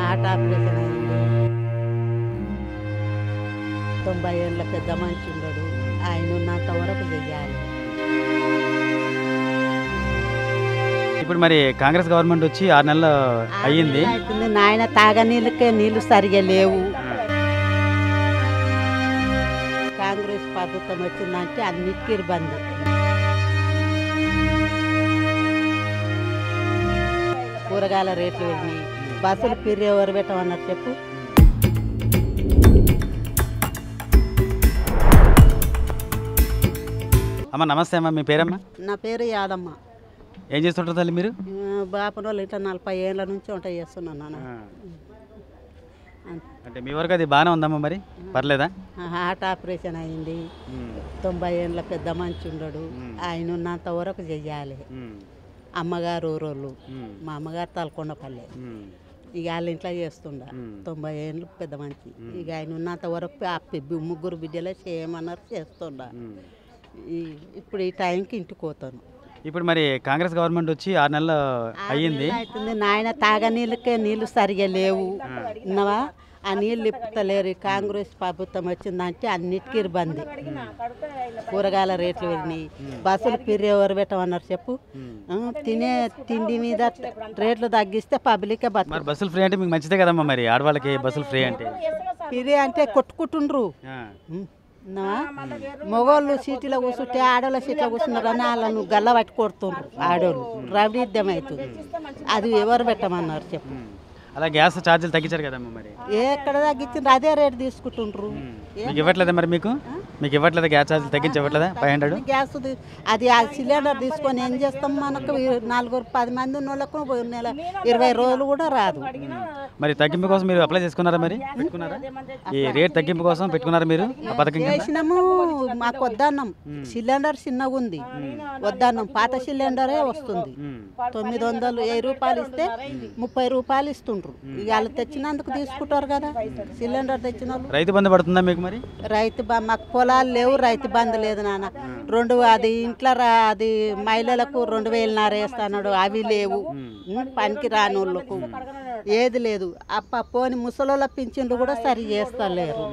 Heart operation అయింది. 90 ఏళ్ళ పెద్ద మనిషి ఉండడు. ఆయన ఉన్నంత వరకు చెయ్యాలి. ఇప్పుడు మరి కాంగ్రెస్ గవర్నమెంట్ వచ్చి 6 నెలలు అయ్యింది. నాయన తాగనీళ్ళకే నీళ్లు సరిగా లేవు. కాంగ్రెస్ ప్రభుత్వం వచ్చిందంటే అన్నిటికీ ఇబ్బంది. కూరగాయల రేట్లు వెళ్ళినాయి. బస్సులు పిర్రి ఎవరు పెట్టమన్నారు చెప్పు. అమ్మ నమస్తే అమ్మ, మీ పేరమ్మా? నా పేరు యాదమ్మ. ఏం చేస్తుంటారు తల్లి మీరు? బాపనోళ్ళు ఇట్లా 40 ఏళ్ళ నుంచి వంట చేస్తున్నాను నాన్న. అంటే మీ వరకు అది బాగానే ఉందమ్మా, మరి పర్లేదా? హార్ట్ ఆపరేషన్ అయింది. 90 ఏళ్ళ పెద్ద మనిషి ఉండడు. ఆయన ఉన్నంత వరకు చెయ్యాలి. అమ్మగారు ఊరోళ్ళు, మా అమ్మగారు తలకొండపల్లె. ఇక వాళ్ళ ఇంట్లో చేస్తుండ 90 ఏళ్ళు పెద్ద మనిషి. ఇక ఆయన ఉన్నంత వరకు ముగ్గురు బిడ్డలే చేయమన్నారు, చేస్తుండ. ఇప్పుడు ఈ టైంకి ఇంటికి పోతాను. ఇప్పుడు మరి కాంగ్రెస్ గవర్నమెంట్ వచ్చి 6 నెలలు అయ్యింది. అవుతుంది నాయన తాగనీళ్ళకే నీళ్లు సరిగా లేవు. విన్నావా? ఆ నీళ్ళు ఇప్పుతలేరు. కాంగ్రెస్ ప్రభుత్వం వచ్చిందంటే అన్నిటికీ ఇబ్బంది. కూరగాయల రేట్లు వెళ్ళినాయి. బస్సులు పిర్రి ఎవరు పెట్టమన్నారు చెప్పు. తినే తిండి మీద రేట్లు తగ్గిస్తే పబ్లికే మరి బస్సులు ఫ్రీ అంటే మీకు మంచిదే కదమ్మా. మరి ఆడవాళ్ళకి బస్సులు ఫ్రీ అంటే పిర్రి అంటే కొట్టుకుంటుండ్రు. మగవాళ్ళు సీట్లో కూర్చుంటే ఆడవాళ్ళ సీట్లో కూర్చున్నారని వాళ్ళను గల్ల పట్టి కొడుతుండ్రు. ఆడవాళ్ళు రవిద్యం అవుతుంది. అది ఎవరు పెట్టమన్నారు చెప్పు. అలా గ్యాస్ ఛార్జీలు తగ్గించారు కదమ్మా. మరి ఎక్కడ తగ్గించిండ్రు అదే రేటు తీసుకుంటుండ్రు. మీకు ఇవ్వట్లేదా? మరి మీకు ఇవ్వట్లేదా? గ్యాస్ ఛార్జీలు తగ్గించి ఇవ్వట్లేదా? 500 గ్యాస్ అది ఆ సిలిండర్ తీసుకొని ఏం చేస్తాం? మనకు 4-10 మంది ఉన్న వాళ్ళకు నెల 20 రోజులు కూడా రాదు. మరి తగ్గింపు కోసం మీరు అప్లై చేసుకున్నారా? మరి పెట్టుకున్నారా? ఈ రేట్ తగ్గింపు కోసం పెట్టుకున్నారా మీరు? పథకం చేసినాము. మాకు వద్దన్నాం. సిలిండర్ చిన్నగా ఉంది, వద్దన్నాం. పాత సిలిండరే వస్తుంది. 900 1000 రూపాయలు ఇస్తే 30 రూపాయలు ఇస్తుండ్రు. ఇక వాళ్ళు తెచ్చినందుకు తీసుకుంటారు కదా. సిలిండర్ తెచ్చిన వాళ్ళు. రైతు బంధు పడుతుందా మీకు? మరి రైతు మాకు పొలాలు లేవు, రైతు బంధు లేదు నాన్న. అది ఇంట్లో అది మహిళలకు 2000 వేస్తాడు, అవి లేవు. పనికి రాని వాళ్ళకు ఏది లేదు. పోని ముసలోళ్ళ పింఛన్లు కూడా సరి చేస్తలేరు.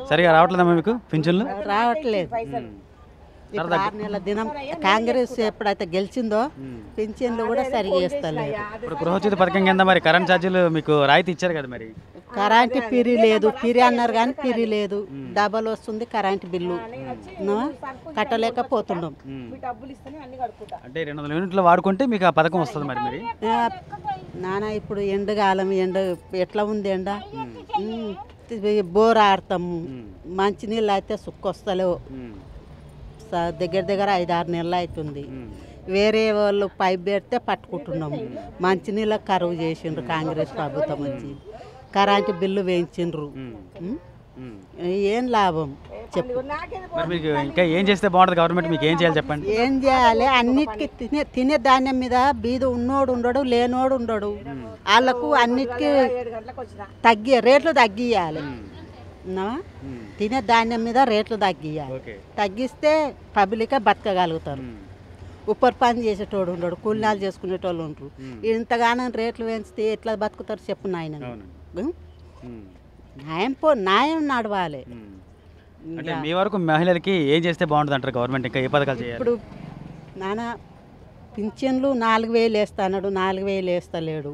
సరిగా రావట్లేదమ్మా మీకు పింఛన్లు? రావట్లేదు. 6 నెలల దినం కాంగ్రెస్ ఎప్పుడైతే గెలిచిందో పింఛన్లు కూడా సరి చేస్తలేదు. ఇప్పుడు గృహోచిత పథకం కింద మరి కరెంట్ ఛార్జీలు మీకు రాయితీ ఇచ్చారు కదా. మరి కరెంటు పిరి లేదు. పిరి అన్నారు కానీ పిరి లేదు. డబల్ వస్తుంది కరెంటు బిల్లు. కట్టలేకపోతున్నాం. అంటే 200 యూనిట్లు వాడుకుంటే మీకు ఆ పథకం వస్తుంది. మరి నాన్న ఇప్పుడు ఎండకాలం, ఎండ ఎట్లా ఉంది? ఎండ బోర్ ఆడతాము. మంచినీళ్ళు అయితే సుక్కొస్తలేవు. దగ్గర 5-6 నెలలు అవుతుంది. వేరే వాళ్ళు పైప్ పెడితే పట్టుకుంటున్నాము. మంచినీళ్ళకి కరువు చేసిండ్రు కాంగ్రెస్ ప్రభుత్వం వచ్చి. కరెంటు బిల్లు వేయించిండ్రు. ఏం లాభం చెప్పు. ఇంకా ఏం చేస్తే బాగుంటుంది గవర్నమెంట్? మీకు ఏం చేయాలి చెప్పండి. ఏం చేయాలి? అన్నిటికీ తినే ధాన్యం మీద బీద ఉన్నోడు ఉండడు, లేనోడు ఉండడు. వాళ్ళకు అన్నిటికీ రేట్లు తగ్గియాలి. తినే ధాన్యం మీద రేట్లు తగ్గియాలి. తగ్గిస్తే పబ్లికే బతకగలుగుతారు. ఉప్పర్ పని చేసేటోడు ఉండడు, కూలినాలు చేసుకునేటోళ్ళు ఉంటారు. ఇంతగానో రేట్లు పెంచితే ఎట్లా బతుకుతారు చెప్పు నాయన. న్యాయం నడవాలి. మీ వరకు మహిళలకి ఏం చేస్తే బాగుంటుంది అంటారు గవర్నమెంట్? ఇంకా ఏ పథకాలు చేయాలి? ఇప్పుడు నాన్న పింఛన్లు 4000 వేస్తాడు, 4000 వేస్తలేడు.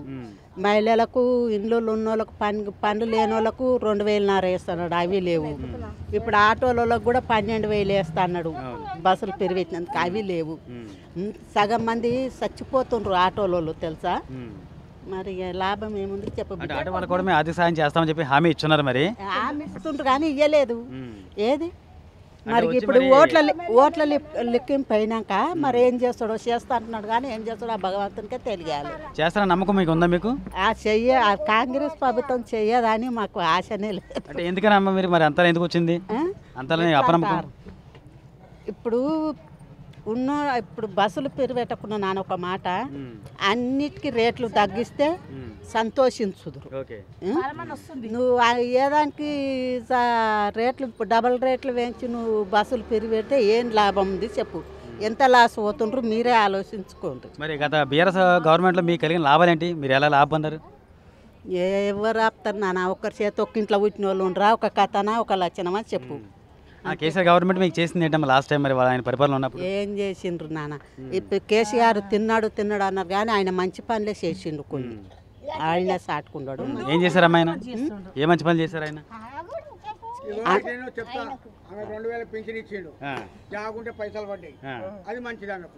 మహిళలకు ఇండ్లు ఉన్నోళ్ళకు పనులు లేని వాళ్ళకు 2000 వేస్తున్నాడు, అవి లేవు. ఇప్పుడు ఆటోలకు కూడా 12,000 వేస్తున్నాడు. బస్సులు పెరిగినందుకు అవి లేవు. సగం మంది చచ్చిపోతుండ్రు ఆటోలలో తెలుసా. మరి లాభం ఏముంది చెప్పు. ఆటో వాళ్ళు కూడా మేము ఆర్థిక సాయం చేస్తామని చెప్పి హామీ ఇచ్చున్నారు. మరి హామీ ఇస్తుండ్రు కానీ ఇవ్వలేదు. ఏది మరి ఇప్పుడు ఓట్ల లెక్కింపు అయినాక మరి ఏం చేస్తాడో చేస్తా అంటున్నాడు కానీ ఏం చేస్తాడో ఆ భగవంతునికే తెలియాలి. చేస్తారని నమ్మకం మీకు ఉందా? మీకు కాంగ్రెస్ ప్రభుత్వం చెయ్యదని మాకు ఆశనే లేదు. అంటే ఎందుకని అమ్మ మీరు మరి అంతా ఎందుకు వచ్చింది? అంతా అపనమ్మకం. ఇప్పుడు బస్సులు పెరిపెట్టకుండా నాన్న ఒక మాట, అన్నిటికీ రేట్లు తగ్గిస్తే సంతోషించుదురు. నువ్వు ఏదానికి రేట్లు డబల్ రేట్లు వేయించి నువ్వు బస్సులు పెరిపెడితే ఏం లాభం ఉంది చెప్పు. ఎంత లాస్ అవుతుండ్రు మీరే ఆలోచించుకోండి. మరి గత బీఆర్ఎస్ గవర్నమెంట్లో మీకు కలిగిన లాభాలు ఏంటి? మీరు ఎలా లాభ పొందారు? ఎవరు ఆపుతారు నాన్న? ఒకరి చేతి ఒక్క ఇంట్లో పుట్టిన వాళ్ళు ఉండరా? ఒక కథనా ఒక లక్షణమా చెప్పు. కేసీఆర్ గవర్నమెంట్ మీకు చేసింది ఏంటమ్మా లాస్ట్ టైం మరి ఆయన పరిపాలన ఉన్నప్పుడు? ఏం చేసిండ్రు నాన్న? ఇప్పుడు కేసీఆర్ తిన్నాడు అన్నారు కానీ ఆయన మంచి పనులే చేసిండు కొన్ని. ఆయన సాటుకున్నాడు. ఏం చేశారమ్మా ఆయన? ఏ మంచి పనులు చేశారు ఆయన? చెప్తా 2000 పెన్షన్ ఇచ్చిండు, జాగుంటే పైసలు పడ్డాయి, అది మంచిది అన్నకు.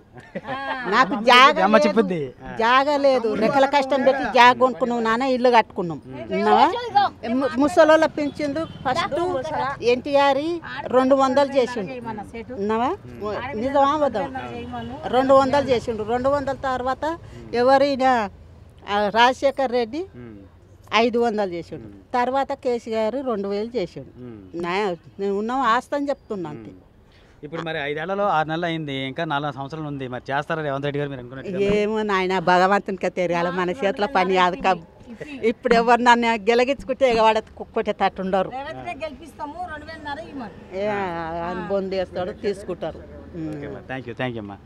నాకు జాగ అమ్మ చెప్పుద్ది. జాగ లేదు, రెక్కల కష్టం పెట్టి జాగ కొనుక్కున్నాం నాన్న, ఇల్లు కట్టుకున్నాం. ఉన్నావా? ముసలోళ్ళ పెంచిండు ఫస్ట్ ఎన్టీఆర్ 200 చేసిండు. ఉన్నావా? నిజమా అబద్ధం? 200 చేసిండు. 200 తర్వాత ఎవరైనా రాజశేఖర్ రెడ్డి 500 చేసిండు. తర్వాత కేసీఆర్ 2000 చేసిండు. నేను ఉన్నాం ఆస్తని చెప్తున్నా అంతే. ఇప్పుడు మరి 5 ఏళ్లలో 6 నెలలు అయింది, ఇంకా 4 సంవత్సరాలు ఉంది. మరి చేస్తారా రేవంత్ రెడ్డి గారు మీరు అనుకున్నట్టు? ఏమో నాయన భగవంతునికే తెలియాలి, మన చేతిలో పని కాదు. ఇప్పుడు ఎవరు నన్ను గెలగించుకుంటే వాడ కుక్కొట్టేటట్టు ఉండరు. బొందేస్తాడు తీసుకుంటారు. థ్యాంక్ యూ అమ్మా.